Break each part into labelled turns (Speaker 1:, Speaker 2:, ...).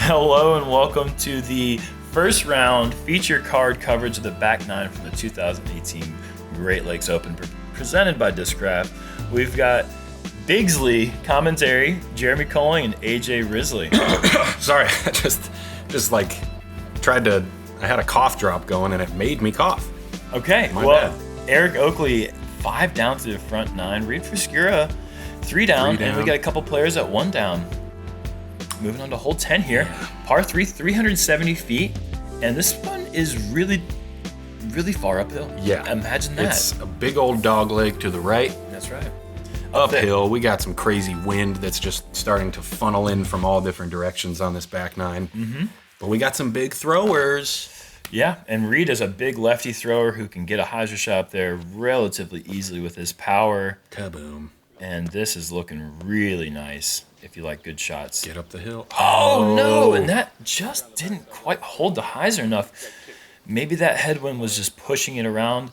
Speaker 1: Hello and welcome to the first round feature card coverage of the back nine from the 2018 Great Lakes Open presented by Discraft. We've got BigSexy commentary, Jeremy Koling and AJ Risley.
Speaker 2: Sorry, I just like tried to, I had a cough drop going and it made me cough.
Speaker 1: Okay,
Speaker 2: My bad.
Speaker 1: Eric Oakley 5 down to the front 9, Reid Frescura 3 down, and we got a couple players at 1 down. Moving on to hole 10 here, par 3, 370 feet, and this one is really far uphill.
Speaker 2: Yeah.
Speaker 1: Imagine that.
Speaker 2: It's a big old dog leg to the right.
Speaker 1: That's right.
Speaker 2: Uphill, we got some crazy wind that's just starting to funnel in from all different directions on this back nine. Mm-hmm. But we got some big throwers.
Speaker 1: Yeah, and Reid is a big lefty thrower who can get a hyzer shot up there relatively easily with his power.
Speaker 2: Kaboom.
Speaker 1: And this is looking really nice if you like good shots.
Speaker 2: Get up the hill.
Speaker 1: Oh, no, and that just didn't quite hold the hyzer enough. Maybe that headwind was just pushing it around.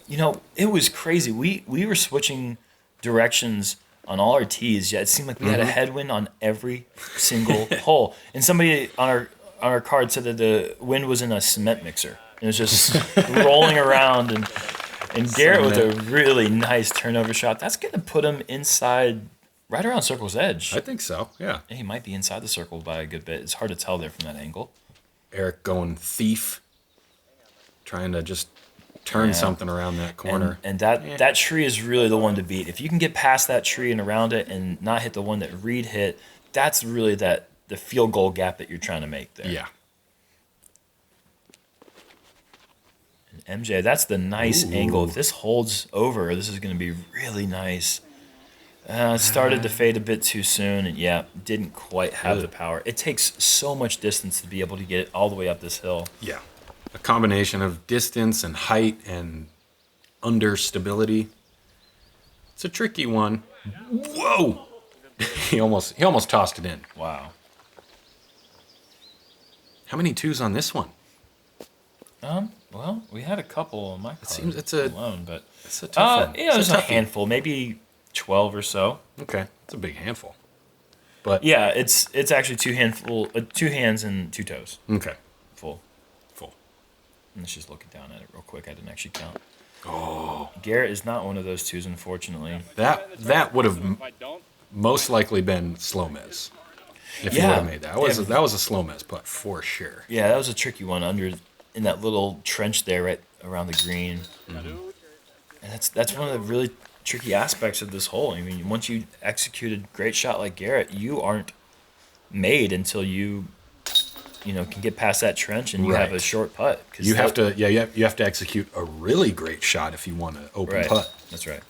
Speaker 1: You know, it was crazy. We were switching directions on all our tees, yet it seemed like we had a headwind on every single hole. And somebody on our card said that the wind was in a cement mixer. It was just rolling around, and Garrett with a really nice turnover shot. That's going to put him inside, right around circle's edge.
Speaker 2: I think so, yeah.
Speaker 1: He might be inside the circle by a good bit. It's hard to tell there from that angle.
Speaker 2: Eric going thief, trying to just turn something around that corner.
Speaker 1: And that tree is really the one to beat. If you can get past that tree and around it and not hit the one that Reid hit, that's really the field goal gap that you're trying to make there.
Speaker 2: Yeah.
Speaker 1: And MJ, that's the nice angle. If this holds over, this is going to be really nice. It started to fade a bit too soon, and didn't quite have the power. It takes so much distance to be able to get it all the way up this hill.
Speaker 2: Yeah. A combination of distance and height and under stability. It's a tricky one. Whoa! He almost tossed it in.
Speaker 1: Wow.
Speaker 2: How many twos on this one?
Speaker 1: Well, we had a couple on my card.
Speaker 2: It seems it's
Speaker 1: alone, but
Speaker 2: it's a tough one.
Speaker 1: Yeah, there's a handful, maybe 12 or so.
Speaker 2: Okay, it's a big handful. But
Speaker 1: yeah, it's actually 2 hands and 2 toes.
Speaker 2: Okay.
Speaker 1: Full. Let's just look down at it real quick. I didn't actually count.
Speaker 2: Oh.
Speaker 1: Garrett is not one of those twos, unfortunately.
Speaker 2: That would have most likely been SloMez. If you would have made that. That was a SloMez putt for sure.
Speaker 1: Yeah, that was a tricky one in that little trench there right around the green. Mm-hmm. And that's one of the really tricky aspects of this hole. I mean, once you execute a great shot like Garrett, you aren't made until you can get past that trench and you have a short putt.
Speaker 2: You have to execute a really great shot if you want to open putt.
Speaker 1: That's right.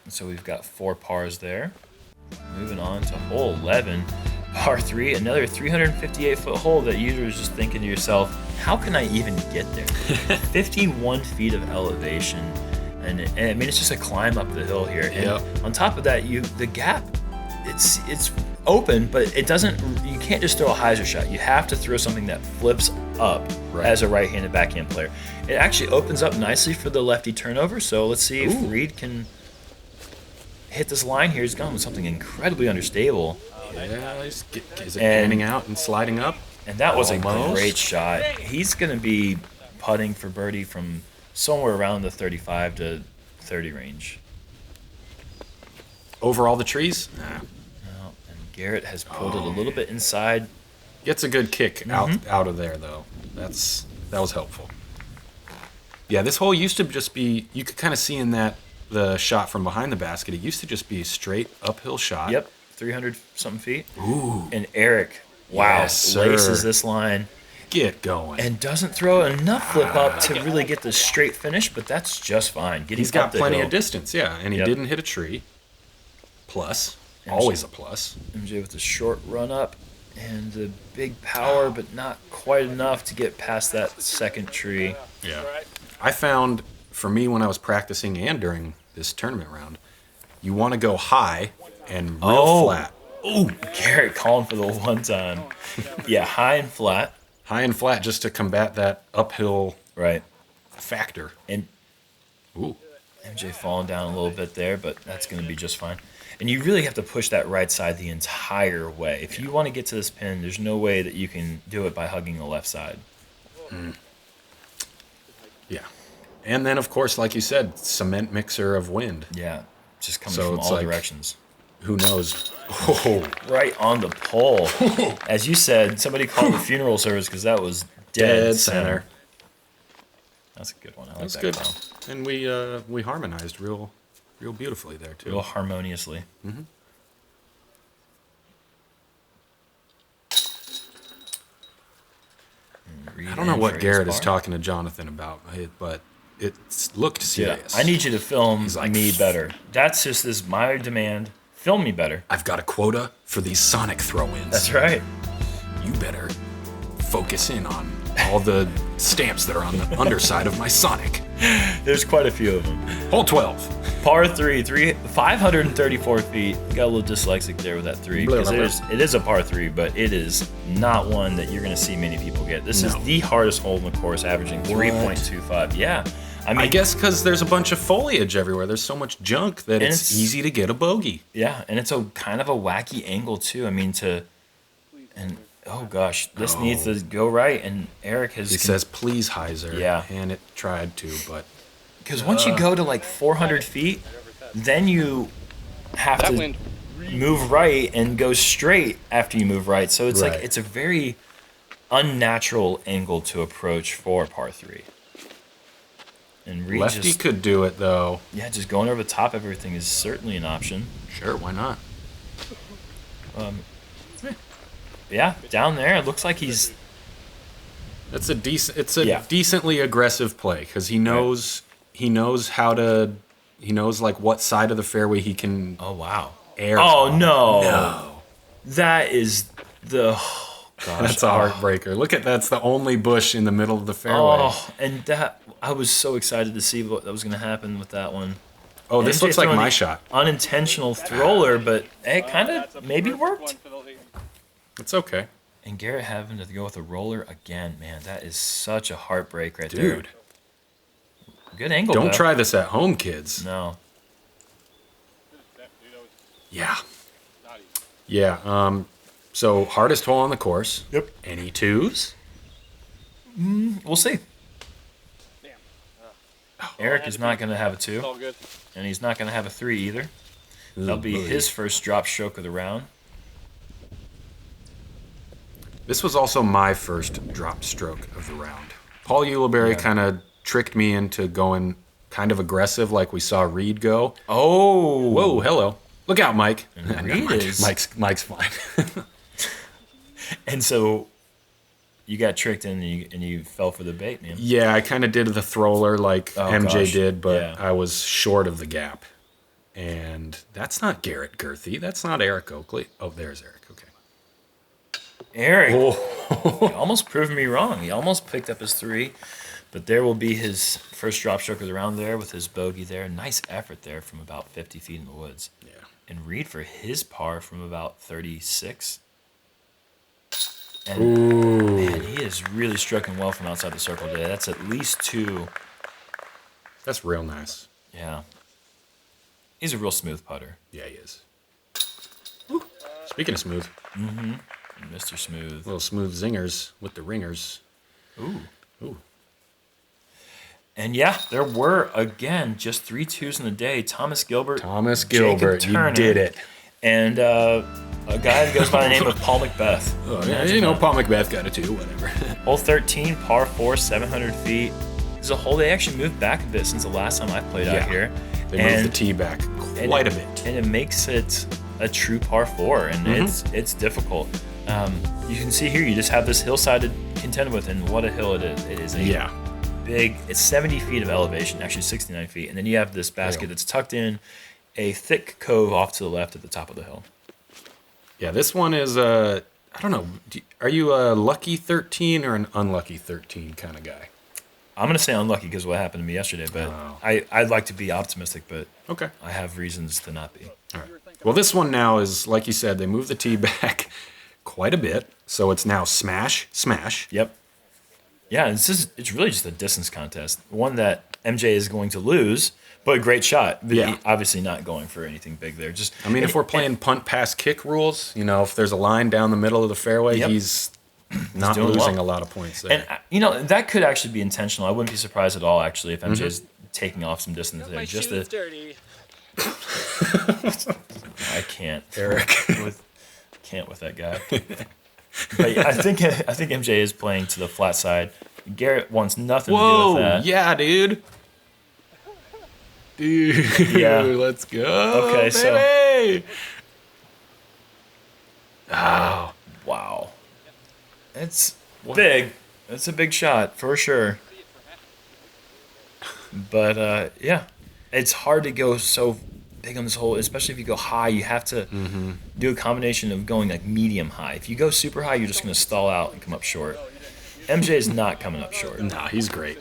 Speaker 1: And so we've got 4 pars there. Moving on to hole 11, par 3, another 358-foot hole that you were just thinking to yourself, how can I even get there? 51 feet of elevation, and I mean it's just a climb up the hill here. And on top of that, the gap, it's open, but it doesn't. You can't just throw a hyzer shot. You have to throw something that flips up as a right-handed backhand player. It actually opens up nicely for the lefty turnover. So let's see if Reid can hit this line here. He's gone with something incredibly unstable.
Speaker 2: Yeah, is it panning out and sliding up?
Speaker 1: And that was a great shot. He's going to be putting for birdie from somewhere around the 35 to 30 range.
Speaker 2: Over all the trees? Nah.
Speaker 1: No, and Garrett has pulled it a little bit inside.
Speaker 2: Gets a good kick out of there, though. That was helpful. Yeah, this hole used to just be, you could kind of see in the shot from behind the basket, it used to just be a straight uphill shot.
Speaker 1: Yep, 300-something feet.
Speaker 2: Ooh.
Speaker 1: And Eric, laces this line.
Speaker 2: Get going.
Speaker 1: And doesn't throw enough flip up to really get the straight finish, but that's just fine.
Speaker 2: He's got plenty of distance, and he didn't hit a tree. Plus. Always a plus.
Speaker 1: MJ with a short run up and the big power, but not quite enough to get past that second tree.
Speaker 2: Yeah. I found, for me, when I was practicing and during this tournament round, you want to go high and real flat.
Speaker 1: Oh, Garrett calling for the one time. Yeah, high and flat.
Speaker 2: High and flat just to combat that uphill factor.
Speaker 1: And MJ falling down a little bit there, but that's going to be just fine. And you really have to push that right side the entire way. If you want to get to this pin, there's no way that you can do it by hugging the left side.
Speaker 2: Yeah. And then, of course, like you said, cement mixer of wind.
Speaker 1: Yeah, just coming from all directions.
Speaker 2: Who knows? Oh.
Speaker 1: Right on the pole. As you said, somebody called the funeral service because that was dead center. That's a good one. I like that good. Call.
Speaker 2: And we harmonized real beautifully there, too.
Speaker 1: Real harmoniously.
Speaker 2: Mm-hmm. I don't know what Garrett is talking to Jonathan about, but it looked serious.
Speaker 1: Yeah, I need you to film me better. That's just my demand. Film me better.
Speaker 2: I've got a quota for these Sonic throw-ins.
Speaker 1: That's right.
Speaker 2: You better focus in on all the stamps that are on the underside of my Sonic.
Speaker 1: There's quite a few of them.
Speaker 2: Hole 12.
Speaker 1: Par 3, 534 feet. Got a little dyslexic there with that 3. Because it is a par 3, but it is not one that you're going to see many people get. This is the hardest hole in the course, averaging 3.25. Yeah. I
Speaker 2: guess because there's a bunch of foliage everywhere. There's so much junk that it's easy to get a bogey.
Speaker 1: Yeah, and it's a kind of a wacky angle, too. I mean, oh gosh, this needs to go right, and Eric has...
Speaker 2: He says, please, Heiser.
Speaker 1: Yeah.
Speaker 2: And it tried to, but...
Speaker 1: Because once you go to like 400 feet, then you have to move right and go straight after you move right. So it's like it's a very unnatural angle to approach for par 3. And Reid
Speaker 2: Lefty could do it, though.
Speaker 1: Yeah, just going over the top of everything is certainly an option.
Speaker 2: Sure, why not?
Speaker 1: Yeah, down there, it looks like he's...
Speaker 2: It's a decently aggressive play, because he knows... He knows like what side of the fairway he can.
Speaker 1: Oh wow!
Speaker 2: Air.
Speaker 1: Oh no! That is the. Oh, gosh.
Speaker 2: That's a heartbreaker. Look at that's the only bush in the middle of the fairway.
Speaker 1: Oh, and that I was so excited to see what was going to happen with that one.
Speaker 2: Oh, this looks like my shot.
Speaker 1: Unintentional thrower, but it kind of maybe worked.
Speaker 2: It's okay.
Speaker 1: And Garrett having to go with a roller again, man, that is such a heartbreak right there.
Speaker 2: Dude.
Speaker 1: Good angle,
Speaker 2: Don't try this at home, kids.
Speaker 1: No.
Speaker 2: Yeah. Yeah. So, hardest hole on the course.
Speaker 1: Yep.
Speaker 2: Any twos?
Speaker 1: We'll see. Eric is not going to have a 2.
Speaker 3: All good.
Speaker 1: And he's not going to have a 3 either. That'll be his first drop stroke of the round.
Speaker 2: This was also my first drop stroke of the round. Paul Ulibarri kind of tricked me into going kind of aggressive like we saw Reid go.
Speaker 1: Oh.
Speaker 2: Whoa, hello. Look out, Mike. Mike's fine.
Speaker 1: And so you got tricked and you fell for the bait, man.
Speaker 2: Yeah, I kind of did the thrower like MJ did, but I was short of the gap. And that's not Garrett Gurthie. That's not Eric Oakley. Oh, there's Eric. Okay.
Speaker 1: Eric. He almost proved me wrong. He almost picked up his 3. But there will be his first drop stroke of the round there with his bogey there. Nice effort there from about 50 feet in the woods.
Speaker 2: Yeah.
Speaker 1: And Reid for his par from about 36. And man, he is really striking well from outside the circle today. That's at least 2.
Speaker 2: That's real nice.
Speaker 1: Yeah. He's a real smooth putter.
Speaker 2: Yeah, he is. Speaking of smooth.
Speaker 1: Mm-hmm. Mr. Smooth.
Speaker 2: Little smooth zingers with the ringers.
Speaker 1: Ooh. And yeah, there were, again, just 3 2s in the day. Thomas Gilbert,
Speaker 2: you did it.
Speaker 1: And a guy that goes by the name of Paul Macbeth.
Speaker 2: Paul Macbeth got a 2, whatever.
Speaker 1: Hole 13, par 4, 700 feet. It's a hole they actually moved back a bit since the last time I played out here.
Speaker 2: They moved the tee back quite a bit.
Speaker 1: And it makes it a true par 4, and it's difficult. You can see here, you just have this hillside to contend with, and what a hill it is. It is a big, it's 70 feet of elevation, actually 69 feet. And then you have this basket that's tucked in a thick cove off to the left at the top of the hill.
Speaker 2: Yeah, this one is, I don't know, are you a lucky 13 or an unlucky 13 kind of guy?
Speaker 1: I'm going to say unlucky because of what happened to me yesterday, but I'd like to be optimistic, but I have reasons to not be.
Speaker 2: All right. Well, this one now is, like you said, they moved the tee back quite a bit, so it's now smash, smash.
Speaker 1: Yep. Yeah, it's really just a distance contest. One that MJ is going to lose, but a great shot.
Speaker 2: Yeah.
Speaker 1: Obviously not going for anything big there. Just
Speaker 2: I mean, if we're playing punt, pass, kick rules, if there's a line down the middle of the fairway, he's not
Speaker 1: doing
Speaker 2: losing
Speaker 1: well.
Speaker 2: a lot of points there.
Speaker 1: And, that could actually be intentional. I wouldn't be surprised at all, actually, if MJ is taking off some distance there. Just
Speaker 3: dirty.
Speaker 1: I can't.
Speaker 2: Eric.
Speaker 1: Can't with that guy. But yeah, I think MJ is playing to the flat side. Garrett wants nothing to do with that.
Speaker 2: Yeah, dude.
Speaker 1: Yeah.
Speaker 2: Let's go.
Speaker 1: Okay,
Speaker 2: baby. Oh.
Speaker 1: Wow. It's big. It's a big shot for sure. But yeah, it's hard to go so big on this hole, especially if you go high. You have to do a combination of going like medium high. If you go super high, you're just going to stall out and come up short. MJ is not coming up short.
Speaker 2: Nah, he's great.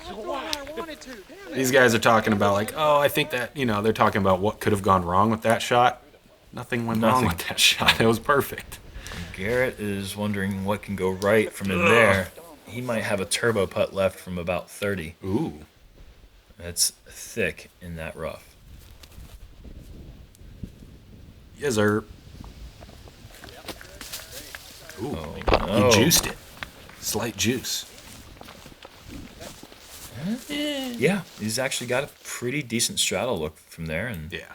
Speaker 2: These guys are talking about like, oh, I think that, they're talking about what could have gone wrong with that shot. Nothing went wrong with that shot. It was perfect.
Speaker 1: Garrett is wondering what can go right from in there. He might have a turbo putt left from about 30.
Speaker 2: Ooh.
Speaker 1: That's thick in that rough.
Speaker 2: Yes, sir. Ooh,
Speaker 1: Oh.
Speaker 2: he juiced it. Slight juice.
Speaker 1: Yeah, he's actually got a pretty decent straddle look from there. And
Speaker 2: Yeah.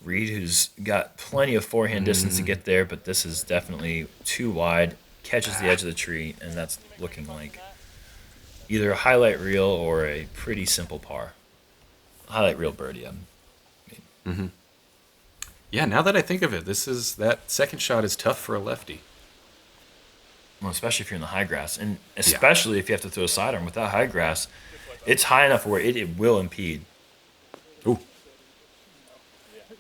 Speaker 1: Reid, who's got plenty of forehand distance to get there, but this is definitely too wide. Catches the edge of the tree, and that's looking like either a highlight reel or a pretty simple par. Highlight reel birdie,
Speaker 2: Yeah, now that I think of it, that second shot is tough for a lefty.
Speaker 1: Well, especially if you're in the high grass, and especially if you have to throw a sidearm. Without high grass, it's high enough where it will impede.
Speaker 2: Ooh.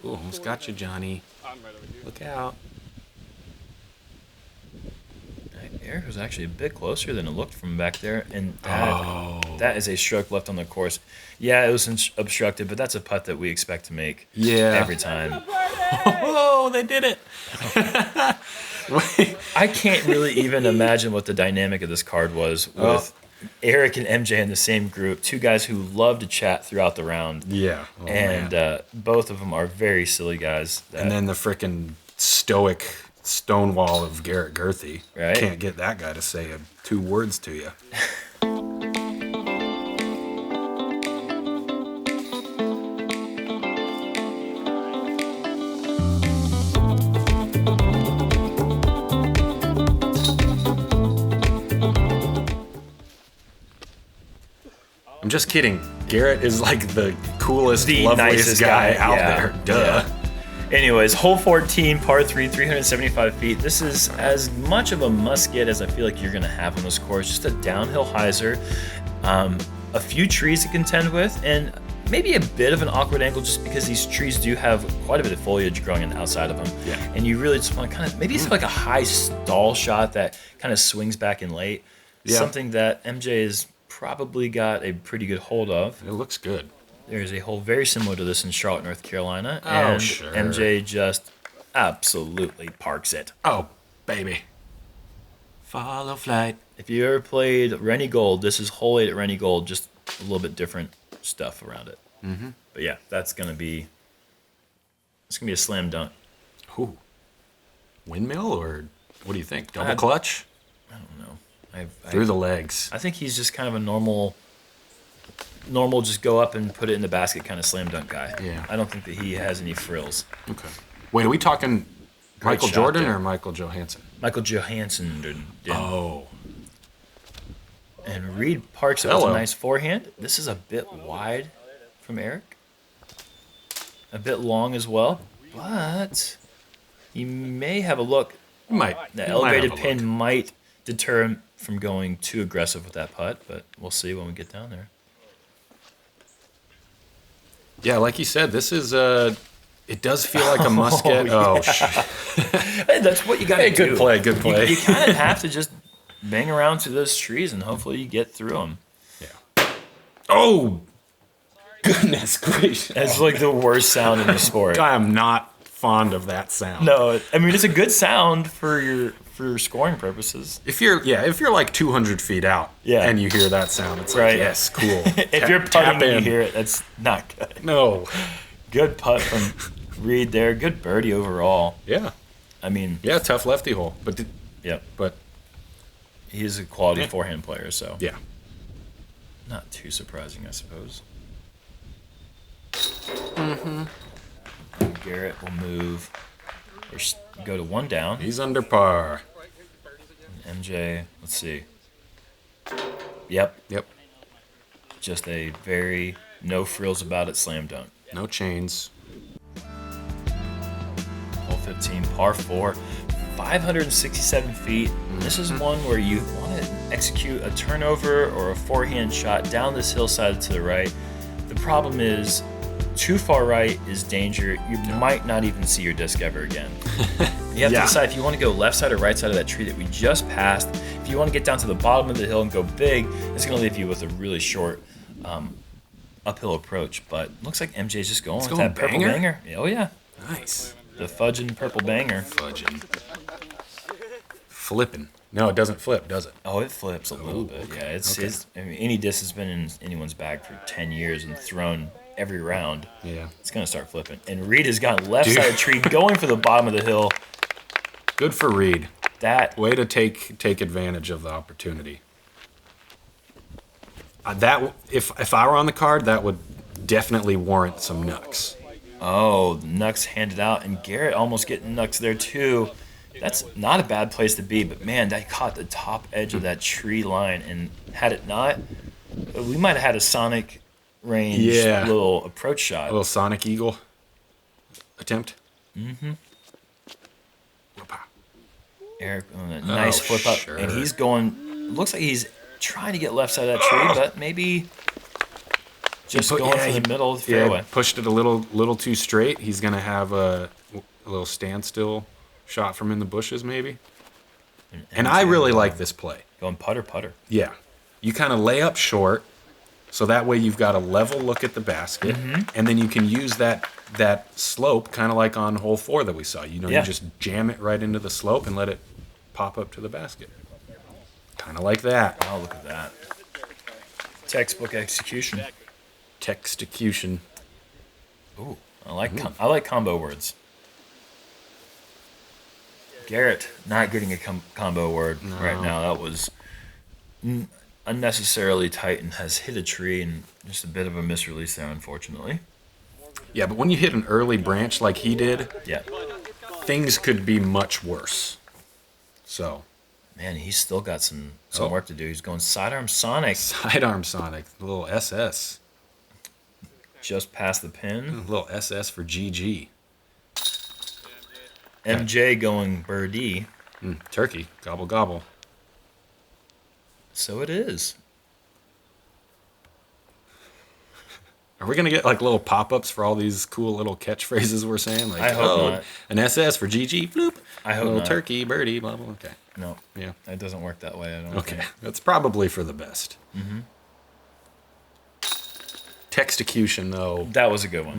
Speaker 2: Ooh, almost got you, Johnny. Look out.
Speaker 1: Eric was actually a bit closer than it looked from back there, and that is a stroke left on the course. Yeah, it was obstructed, but that's a putt that we expect to make every time.
Speaker 2: Oh, they did it.
Speaker 1: I can't really even imagine what the dynamic of this card was with Eric and MJ in the same group, two guys who love to chat throughout the round.
Speaker 2: Yeah. Oh, man.
Speaker 1: Both of them are very silly guys.
Speaker 2: And then the frickin' stoic stonewall of Garrett Gurthie.
Speaker 1: Right?
Speaker 2: Can't get that guy to say 2 words to you. I'm just kidding. Garrett is like the coolest, loveliest
Speaker 1: nicest
Speaker 2: guy out
Speaker 1: yeah.
Speaker 2: there. Duh.
Speaker 1: Yeah. Anyways, hole 14, par 3, 375 feet. This is as much of a must-get as I feel like you're going to have on this course. Just a downhill hyzer, a few trees to contend with, and maybe a bit of an awkward angle just because these trees do have quite a bit of foliage growing on the outside of them.
Speaker 2: Yeah.
Speaker 1: And you really just want to kind of, maybe it's like a high stall shot that kind of swings back in late.
Speaker 2: Yeah.
Speaker 1: Something that MJ has probably got a pretty good hold of.
Speaker 2: It looks good.
Speaker 1: There's a hole very similar to this in Charlotte, North Carolina,
Speaker 2: Oh,
Speaker 1: and
Speaker 2: sure.
Speaker 1: MJ just absolutely parks it.
Speaker 2: Oh, baby. FollowFlight.
Speaker 1: If you ever played Rennie Gold, this is hole 8 at Rennie Gold, just a little bit different stuff around it. Mm-hmm. But yeah, it's gonna be a slam dunk.
Speaker 2: Ooh. Windmill or what do you think? Double clutch?
Speaker 1: I don't know.
Speaker 2: Through the legs.
Speaker 1: I think he's just kind of a normal, just go up and put it in the basket kind of slam dunk guy.
Speaker 2: Yeah.
Speaker 1: I don't think that he has any frills.
Speaker 2: Okay. Wait, are we talking Michael
Speaker 1: shot
Speaker 2: Jordan
Speaker 1: there.
Speaker 2: or Michael Johansen?
Speaker 1: Michael Johansen did.
Speaker 2: Oh.
Speaker 1: And Reid parks it with a nice forehand. This is a bit wide from Eric. A bit long as well, but he may have a look.
Speaker 2: He might.
Speaker 1: The
Speaker 2: He
Speaker 1: elevated
Speaker 2: might have a
Speaker 1: pin
Speaker 2: look.
Speaker 1: might deter him from going too aggressive with that putt, but we'll see when we get down there.
Speaker 2: Yeah, like you said, this is it does feel like a must get.
Speaker 1: yeah.
Speaker 2: Oh, shit.
Speaker 1: Hey, that's what you got to do.
Speaker 2: Good play, good play.
Speaker 1: You kind of have to just bang around to those trees and hopefully you get through them.
Speaker 2: Yeah. Oh, goodness gracious.
Speaker 1: It's like the worst sound in the sport.
Speaker 2: I am not fond of that sound.
Speaker 1: No, I mean it's a good sound for for scoring purposes.
Speaker 2: If you're like 200 feet out and you hear that sound, it's like, yes, cool.
Speaker 1: If you're putting and you hear it, that's not good.
Speaker 2: No.
Speaker 1: Good putt from Reid there. Good birdie overall.
Speaker 2: Yeah.
Speaker 1: I mean.
Speaker 2: Yeah, tough lefty hole. But
Speaker 1: he's a quality forehand player, so.
Speaker 2: Yeah.
Speaker 1: Not too surprising, I suppose. Garrett will move. Or go to one down.
Speaker 2: He's under par.
Speaker 1: MJ, let's see. Yep. Just a very no frills about it slam dunk.
Speaker 2: No chains.
Speaker 1: Hole 15, par 4, 567 feet. This is one where you want to execute a turnover or a forehand shot down this hillside to the right. The problem is, too far right is danger. You might not even see your disc ever again. You have to decide if you want to go left side or right side of that tree that we just passed. If you want to get down to the bottom of the hill and go big, it's going to leave you with a really short uphill approach. But looks like MJ's just going with that purple banger. Oh, yeah.
Speaker 2: Nice.
Speaker 1: The fudging purple banger.
Speaker 2: Flipping. No, it doesn't flip, does it?
Speaker 1: Oh, it flips a little bit. Yeah, it's I mean, any disc has been in anyone's bag for 10 years and thrown every round.
Speaker 2: Yeah.
Speaker 1: It's going to start flipping. And Reid has gotten left side of the tree, going for the bottom of the hill.
Speaker 2: Good for Reid.
Speaker 1: That
Speaker 2: way to take advantage of the opportunity. If I were on the card, that would definitely warrant some knucks.
Speaker 1: Oh, the knucks handed out, and Garrett almost getting knucks there too. That's not a bad place to be, but man, that caught the top edge of that tree line, and had it not, we might have had a Sonic range little approach shot.
Speaker 2: A little Sonic Eagle attempt.
Speaker 1: Eric on a nice flip up, and he's going, looks like he's trying to get left side of that tree, but maybe just going for the middle of the fairway.
Speaker 2: Pushed it a little too straight. He's going to have a little standstill shot from in the bushes maybe. And I really like this play.
Speaker 1: Going putter.
Speaker 2: Yeah. You kind of lay up short, so that way you've got a level look at the basket, and then you can use that slope, kind of like on hole 4 that we saw. You just jam it right into the slope and let it pop up to the basket. Kind of like that.
Speaker 1: Oh, look at that. Textbook execution.
Speaker 2: Textecution.
Speaker 1: Ooh, I like combo words. Garrett not getting a combo word right now. That was unnecessarily tight and has hit a tree, and just a bit of a misrelease there, unfortunately.
Speaker 2: Yeah, but when you hit an early branch like he did, things could be much worse. So,
Speaker 1: man, he's still got some work to do. He's going sidearm Sonic.
Speaker 2: Sidearm Sonic, a little SS.
Speaker 1: Just past the pin.
Speaker 2: A little SS for GG.
Speaker 1: MJ going birdie.
Speaker 2: Turkey, gobble gobble.
Speaker 1: So it is.
Speaker 2: Are we gonna get like little pop-ups for all these cool little catchphrases we're saying? Like,
Speaker 1: I hope not.
Speaker 2: An SS for GG, bloop.
Speaker 1: I hope
Speaker 2: little
Speaker 1: not.
Speaker 2: Turkey, birdie, blah blah. Okay.
Speaker 1: No.
Speaker 2: Yeah.
Speaker 1: It doesn't work that way. I don't.
Speaker 2: Okay.
Speaker 1: think.
Speaker 2: That's probably for the best. Textecution though.
Speaker 1: That was a good one.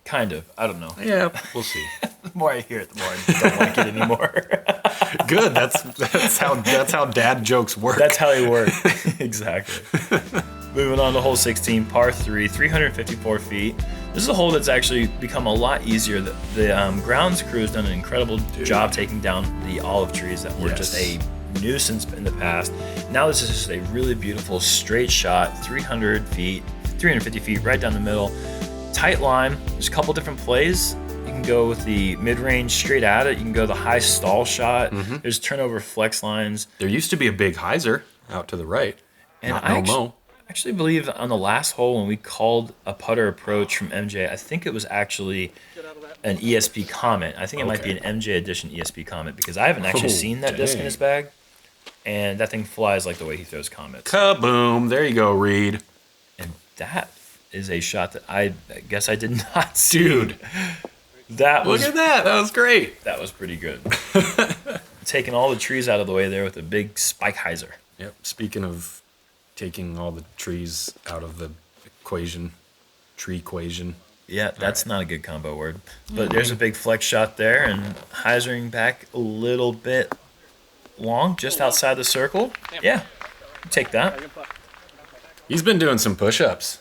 Speaker 1: Kind of. I don't know.
Speaker 2: Yeah, we'll see.
Speaker 1: The more I hear it, the more I don't like it anymore.
Speaker 2: Good. That's how dad jokes work.
Speaker 1: That's how he works. Exactly. Moving on to hole 16, par 3, 354 feet. This is a hole that's actually become a lot easier. The grounds crew has done an incredible job taking down the olive trees that were just a nuisance in the past. Now this is just a really beautiful straight shot, 350 feet right down the middle. Tight line. There's a couple different plays. You can go with the mid-range straight at it. You can go the high stall shot. There's turnover flex lines.
Speaker 2: There used to be a big hyzer out to the right.
Speaker 1: And I actually believe on the last hole when we called a putter approach from MJ, I think it was actually an ESP comment. I think it might be an MJ edition ESP comment because I haven't actually seen that disc in his bag. And that thing flies like the way he throws comments.
Speaker 2: Kaboom. There you go, Reid.
Speaker 1: And that is a shot that I guess I did not see.
Speaker 2: Dude. Look at that. That was great.
Speaker 1: That was pretty good. Taking all the trees out of the way there with a big spike hyzer.
Speaker 2: Yep. Speaking of taking all the trees out of the tree equation,
Speaker 1: Yeah, that's not a good combo word. But there's a big flex shot there, and hyzering back a little bit long, just outside the circle. Yeah, take that.
Speaker 2: He's been doing some push-ups.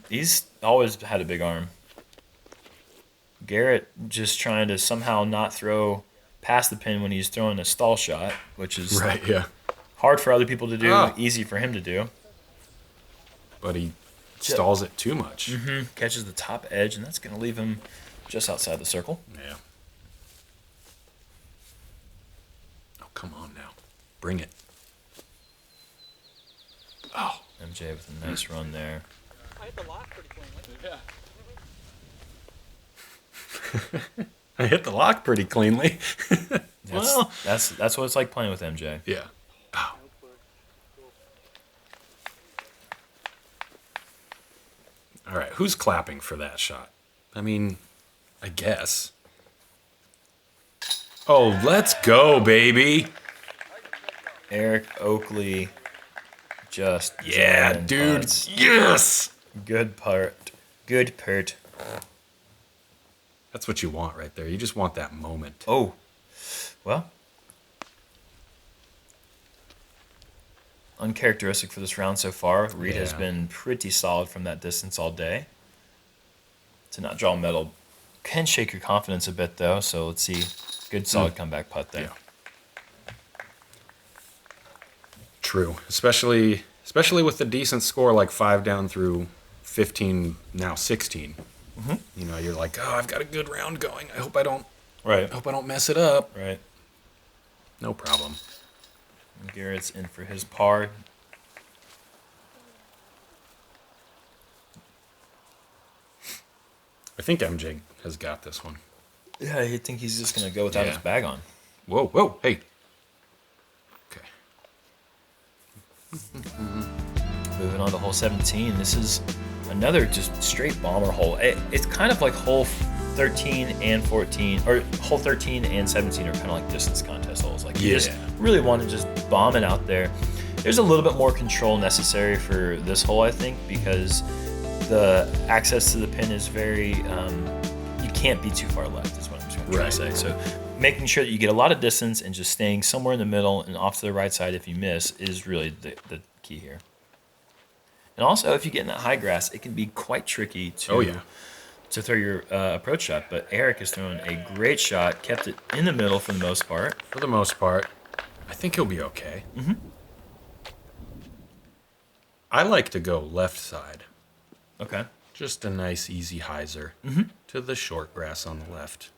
Speaker 1: He's always had a big arm. Garrett just trying to somehow not throw past the pin when he's throwing a stall shot, which is
Speaker 2: Right, yeah.
Speaker 1: hard for other people to do, easy for him to do.
Speaker 2: But he stalls it too much.
Speaker 1: Catches the top edge, and that's going to leave him just outside the circle.
Speaker 2: Yeah. Oh, come on now. Bring it. Oh.
Speaker 1: MJ with a nice run there.
Speaker 3: I hit the lock pretty cleanly. Yeah.
Speaker 2: I hit the lock pretty cleanly.
Speaker 1: That's what it's like playing with MJ.
Speaker 2: Yeah. Oh. All right, who's clapping for that shot? I mean, I guess. Oh, let's go, baby.
Speaker 1: Eric Oakley just
Speaker 2: Yeah,
Speaker 1: jamming
Speaker 2: dude.
Speaker 1: putts.
Speaker 2: Yes.
Speaker 1: Good part. Good part.
Speaker 2: That's what you want right there. You just want that moment.
Speaker 1: Oh. Well. Uncharacteristic for this round so far. Reid has been pretty solid from that distance all day. To not draw a medal can shake your confidence a bit, though. So let's see. Good, solid comeback putt there.
Speaker 2: Yeah. True. Especially with the decent score like 5 down through 15, now 16. You know, you're like, oh, I've got a good round going. I hope I don't mess it up.
Speaker 1: Right.
Speaker 2: No problem.
Speaker 1: And Garrett's in for his par.
Speaker 2: I think MJ has got this one.
Speaker 1: Yeah, I think he's just going to go without his bag on.
Speaker 2: Whoa, whoa, hey. Okay.
Speaker 1: Moving on to hole 17. This is another just straight bomber hole. It's kind of like hole 13 and 14, or hole 13 and 17 are kind of like distance contest holes. Like you just really want to just bomb it out there. There's a little bit more control necessary for this hole, I think, because the access to the pin is very, you can't be too far left is what I'm trying to say. So making sure that you get a lot of distance and just staying somewhere in the middle and off to the right side if you miss is really the key here. And also, if you get in that high grass, it can be quite tricky to throw your approach shot. But Eric is throwing a great shot, kept it in the middle for the most part.
Speaker 2: For the most part, I think he'll be okay. I like to go left side.
Speaker 1: Okay.
Speaker 2: Just a nice, easy hyzer to the short grass on the left.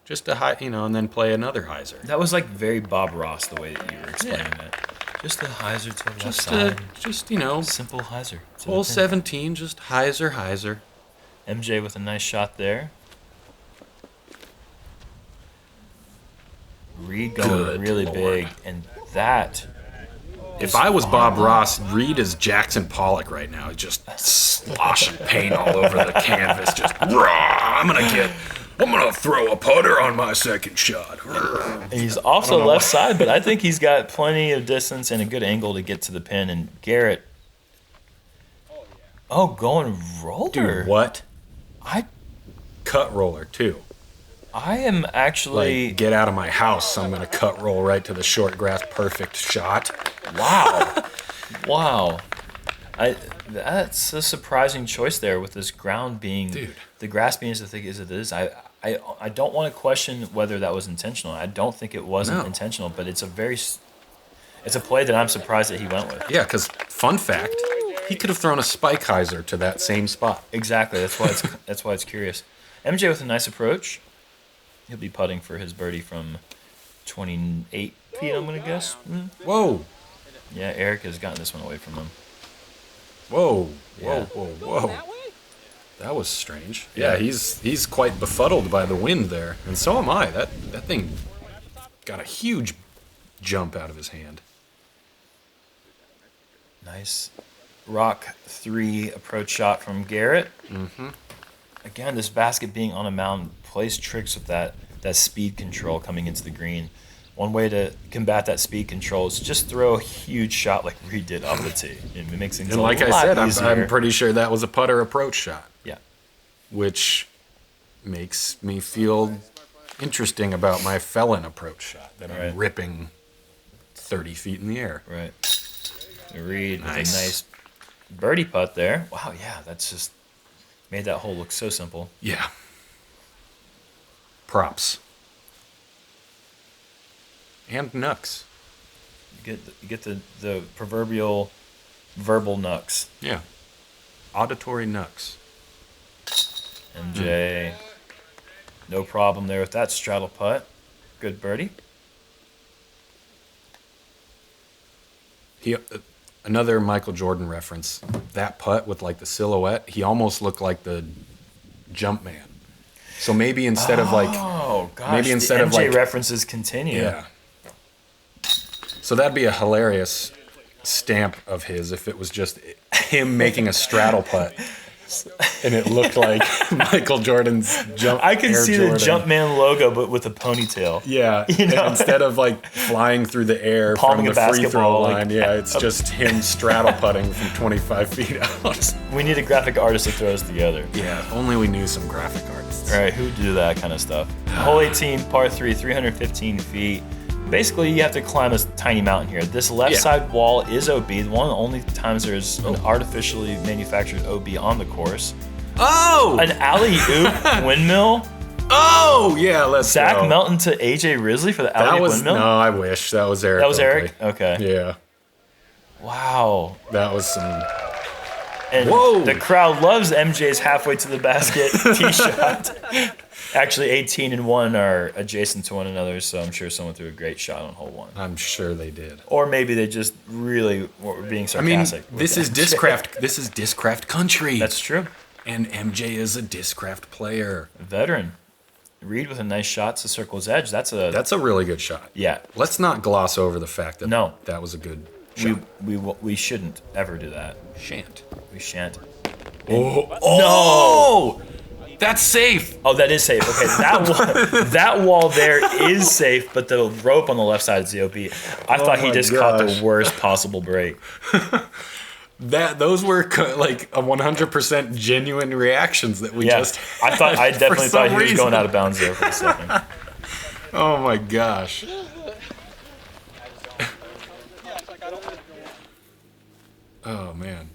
Speaker 2: Just a high, and then play another hyzer.
Speaker 1: That was like very Bob Ross, the way that you were explaining that. Just a hyzer to the left side.
Speaker 2: Simple
Speaker 1: hyzer.
Speaker 2: Hole 17, just hyzer.
Speaker 1: MJ with a nice shot there. Reid going really big, and that.
Speaker 2: If I was Bob Ross, Reid is Jackson Pollock right now. He's just sloshing paint all over the canvas. Just, I'm gonna throw a putter on my second shot.
Speaker 1: And he's also left side, but I think he's got plenty of distance and a good angle to get to the pin. And Garrett, going roller.
Speaker 2: Dude, what?
Speaker 1: I
Speaker 2: cut roller too.
Speaker 1: I am actually
Speaker 2: get out of my house. I'm gonna cut roll right to the short grass, perfect shot.
Speaker 1: Wow. That's a surprising choice there with this ground being the grass being as thick as it is. I don't want to question whether that was intentional. I don't think it wasn't intentional, but it's a play that I'm surprised that he went with.
Speaker 2: Yeah, because fun fact, he could have thrown a spike hyzer to that same spot.
Speaker 1: Exactly. That's why it's curious. MJ with a nice approach. He'll be putting for his birdie from 28 feet, I'm going to guess.
Speaker 2: Whoa.
Speaker 1: Yeah, Eric has gotten this one away from him.
Speaker 2: Whoa.
Speaker 1: Yeah.
Speaker 2: Whoa. That was strange. Yeah, he's quite befuddled by the wind there, and so am I. That thing got a huge jump out of his hand.
Speaker 1: Nice rock 3 approach shot from Garrett. Again, this basket being on a mountain plays tricks with that speed control coming into the green. One way to combat that speed control is just throw a huge shot like Reid did off the tee. It makes things
Speaker 2: and
Speaker 1: a
Speaker 2: like
Speaker 1: lot
Speaker 2: I said,
Speaker 1: easier.
Speaker 2: I'm pretty sure that was a putter approach shot.
Speaker 1: Yeah.
Speaker 2: which makes me feel interesting about my felon approach shot that I'm ripping 30 feet in the air.
Speaker 1: Right. Reid with a nice birdie putt there. Wow, yeah, that's just made that hole look so simple.
Speaker 2: Yeah. Props. And knucks.
Speaker 1: You get the proverbial verbal knucks.
Speaker 2: Yeah. Auditory knucks.
Speaker 1: MJ, no problem there with that straddle putt. Good birdie.
Speaker 2: Another Michael Jordan reference. That putt with like the silhouette, he almost looked like the jump man. So maybe instead of like,
Speaker 1: maybe instead of like references continue.
Speaker 2: Yeah. So that'd be a hilarious stamp of his if it was just him making a straddle putt. And it looked like Michael Jordan's jump.
Speaker 1: I can
Speaker 2: Air
Speaker 1: see
Speaker 2: Jordan.
Speaker 1: the Jumpman logo, but with a ponytail.
Speaker 2: Yeah,
Speaker 1: you know?
Speaker 2: Instead of like flying through the air
Speaker 1: Palming
Speaker 2: from the free throw line,
Speaker 1: like,
Speaker 2: it's just him straddle putting from 25 feet out.
Speaker 1: We need a graphic artist to throw us together.
Speaker 2: Yeah, if only we knew some graphic artists.
Speaker 1: All right, who do that kind of stuff? Hole 18, par 3, 315 feet. Basically, you have to climb a tiny mountain here. This left side wall is OB. One of the only times there's an artificially manufactured OB on the course.
Speaker 2: Oh!
Speaker 1: An alley-oop windmill.
Speaker 2: Oh, yeah, let's
Speaker 1: Zach
Speaker 2: go.
Speaker 1: Melton to AJ Risley for the alley-oop windmill?
Speaker 2: No, I wish. That was Eric.
Speaker 1: That was
Speaker 2: Oakley.
Speaker 1: Eric? Okay.
Speaker 2: Yeah.
Speaker 1: Wow.
Speaker 2: That was some...
Speaker 1: And
Speaker 2: Whoa!
Speaker 1: The crowd loves MJ's halfway to the basket tee shot. Actually, 18 and 1 are adjacent to one another, so I'm sure someone threw a great shot on hole 1.
Speaker 2: I'm sure they did.
Speaker 1: Or maybe they just really were being sarcastic.
Speaker 2: I mean, this is Discraft. This is Discraft country.
Speaker 1: That's true.
Speaker 2: And MJ is a Discraft player.
Speaker 1: A veteran. Reid with a nice shot to circle his edge. That's a
Speaker 2: really good shot.
Speaker 1: Yeah.
Speaker 2: Let's not gloss over the fact that that was a good shot.
Speaker 1: We shouldn't ever do that.
Speaker 2: Shan't.
Speaker 1: We shan't.
Speaker 2: No! That's safe.
Speaker 1: Oh, that is safe. Okay, that wall there is safe, but the rope on the left side is the OB. I thought he just caught the worst possible break.
Speaker 2: Those were like a 100% genuine reactions that we just had.
Speaker 1: I definitely thought he was going out of bounds there for a second.
Speaker 2: Oh my gosh. Oh man.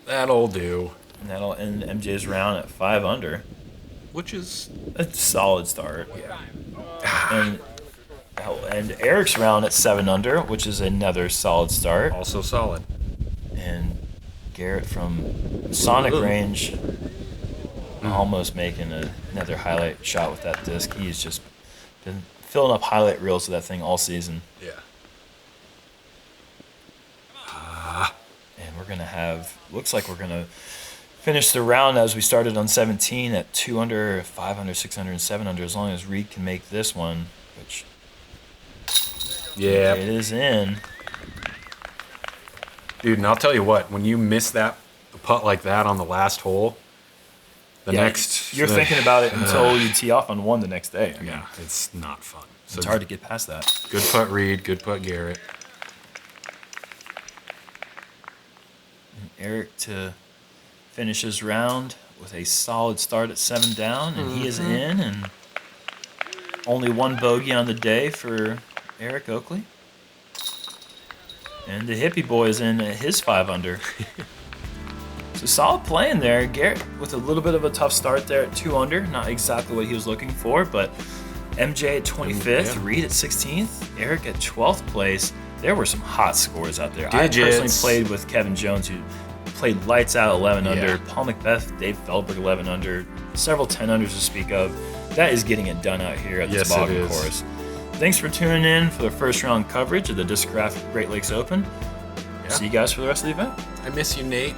Speaker 2: That'll do.
Speaker 1: And that'll end MJ's round at 5 under.
Speaker 2: Which is
Speaker 1: a solid start.
Speaker 2: Yeah.
Speaker 1: And Eric's round at 7 under, which is another solid start.
Speaker 2: Also solid.
Speaker 1: And Garrett from Sonic range almost making another highlight shot with that disc. He's just been filling up highlight reels of that thing all season.
Speaker 2: Yeah.
Speaker 1: And we're going to have, looks like we're going to finish the round as we started on 17 at 2 under, 5 under, 6 under, and 7 under, as long as Reid can make this one, which it is in.
Speaker 2: Dude, and I'll tell you what, when you miss that putt like that on the last hole,
Speaker 1: you're thinking about it until you tee off on 1 the next day. I mean,
Speaker 2: it's not fun. So
Speaker 1: it's hard to get past that.
Speaker 2: Good putt, Reid. Good putt, Garrett.
Speaker 1: And Eric to finish his round with a solid start at 7 down, and he is in, and only 1 bogey on the day for Eric Oakley. And the hippie boy is in at his 5 under. So solid playing there. Garrett with a little bit of a tough start there at 2 under. Not exactly what he was looking for, but MJ at 25th, Reid at 16th, Eric at 12th place. There were some hot scores out there. I personally played with Kevin Jones, who played lights out 11 under. Paul Macbeth, Dave Feldberg 11 under. Several 10 unders to speak of. That is getting it done out here at this Boggle course. Thanks for tuning in for the first round coverage of the Discraft Great Lakes Open. See you guys for the rest of the event.
Speaker 2: I miss you, Nate.